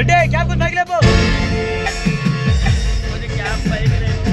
Reddy cap కొంచెం పైకి లేపు క్యాప్ పైకి లేపు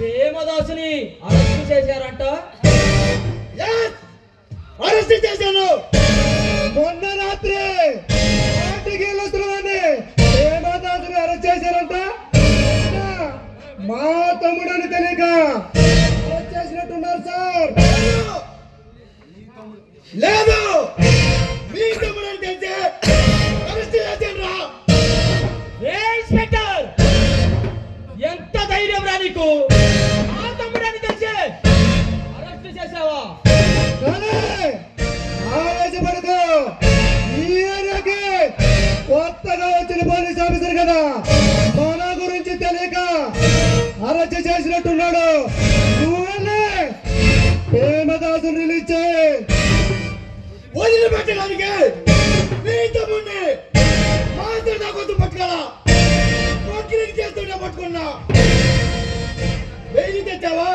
ప్రేమదాసుని అరెస్ట్ చేశారంట. అరెస్ట్ చేశాను. మొన్న రాత్రి ప్రేమదాసుని అరెస్ట్ చేశారంట. మా తమ్ముడని తెలియక అరెస్ట్ చేసినట్టున్నారు సార్. లేదు, మీ తమ్ముడని తెలిసి అరెస్ట్ చేశాను. ఇన్స్పెక్టర్, ఎంత ధైర్యం రా నీకు? ఆ తమ్ముడని తెలిసి అరెస్ట్ చేసావా? ఆవేశపడకు. ఈ ఏరియాకి కొత్తగా వచ్చిన పోలీస్ ఆఫీసర్ కదా, మన గురించి తెలియక అరెస్ట్ చేసినట్టున్నాడు. నువ్వు వెళ్ళి ప్రేమదాసుని రిలీజ్ చేయి. వదిలిపెట్టడానికి మీ తమ్ముడిని మాత్రం నా గొంతు పట్టుకోవాలా? నొక్కిలికి చేస్తుంటే పట్టుకున్నా. వెయ్యి తెచ్చావా?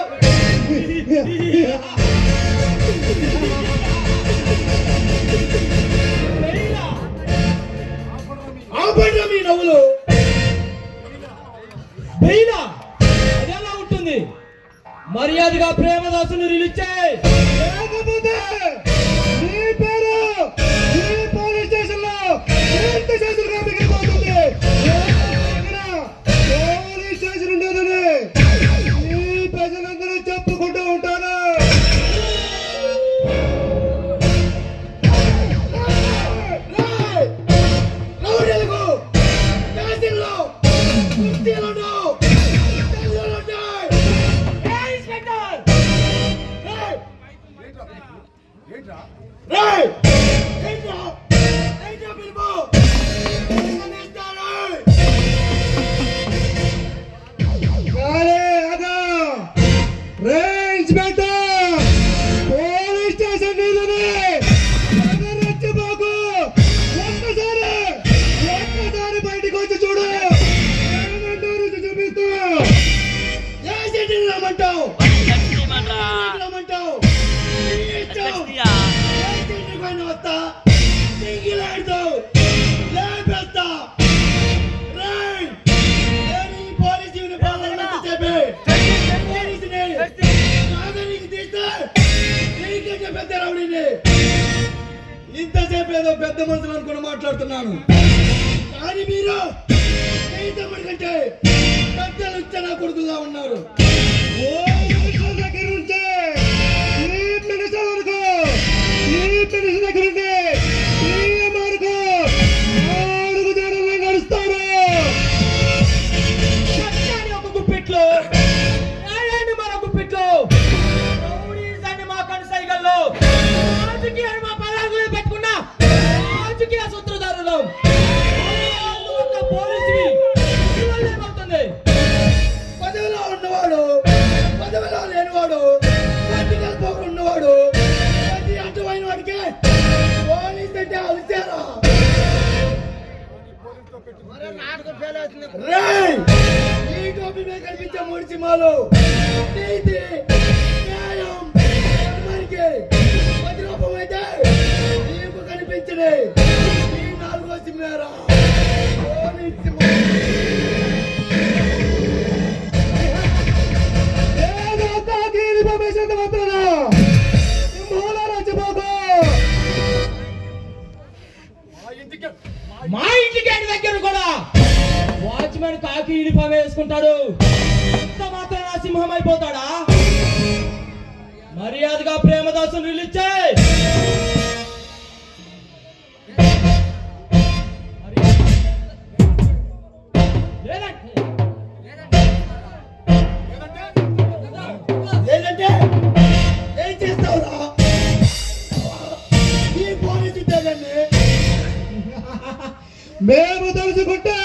ఆపండి మీ నవ్వులు. బెయిలా అదెలా ఉంటుంది? మర్యాదగా ప్రేమదాసుని రిలీజ్ చేయి. లేకపోతే నీ పేరు ఈ పోలీస్ స్టేషన్ లో ఎంత చేసిన మిగిలిపోతుంది. పోలీస్ స్టేషన్ ఉండేదని ఈ ప్రజలందరూ చెప్పుకుంటూ ఉంటారు. పోలీస్ స్టేషన్ ఒక్కసారి బయటకు వచ్చి చూడు. చూపిస్తూ రమ్మంటావు వస్తా సింగిలాడుతావు లేపేస్తా. పోలీసు పెద్ద రౌడీని ఇంతసేపు ఏదో పెద్ద మనుషులు అనుకుని మాట్లాడుతున్నాను. కానీ మీరు మీ తమ్ముడి కంటే పెద్దలు ఇచ్చిన కొడుకుగా ఉన్నారు. దగ్గర నుంచే చీఫ్ మినిస్టర్ వరకు, చీఫ్ మినిస్టర్ దగ్గర నుండి సీఎం వరకు నాలుగు జనంలో నడుస్తారు. ఒక గుప్పిట్లో మరో గుప్పిట్లో మా కనసైగల్లో రాజకీయ మా పదార్థాలు పెట్టుకున్నా రాజకీయ సూత్రధారులు. పోలీసువి ఏమవుతుంది? పదవిలో ఉన్నవాడు, పదవిలో లేనివాడు, పొలిటికల్ పవర్ ఉన్నవాడు, ప్రతి అడ్డమైన వాడికి పోలీస్ అంటే అలిచారా? రేయ్! ఈ టోపీ మీద కనిపించే మూడు సింహాలు నీతి, న్యాయం, ధర్మానికి ప్రతిరూపమైతే నీకు కనిపించడే ఈ నాలుగో సింహారా. మా ఇంటికి ఆయన దగ్గర కూడా వాచ్మెన్ కాకి యూనిఫామ్ వేసుకుంటాడు. ఇంత మాత్రం నా సింహం అయిపోతాడా? మర్యాదగా ప్రేమదాసుని రిలీజ్ చేయి. ఏంటంటే ఏం చేస్తావురా ఈ పోలీసు ఉద్యోగాన్ని? మేము తలుచుకుంటే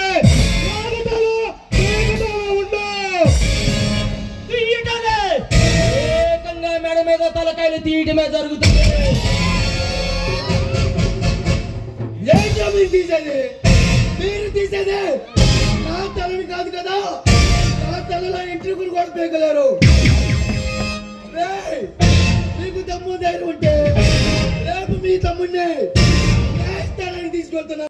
ఏకంగా మెడ మీద తలకాయలు తీయటమే జరుగుతుంది. ఏంటో మీరు తీసేది? మీరు తీసేది నా తలని కాదు కదా, నా తలలో ఇంటికి కూడా పీకలేరు. మీకు దమ్ము ధైర్యం ఉంటే రేపు మీ తమ్ముడిని తీసుకెళ్తున్నా.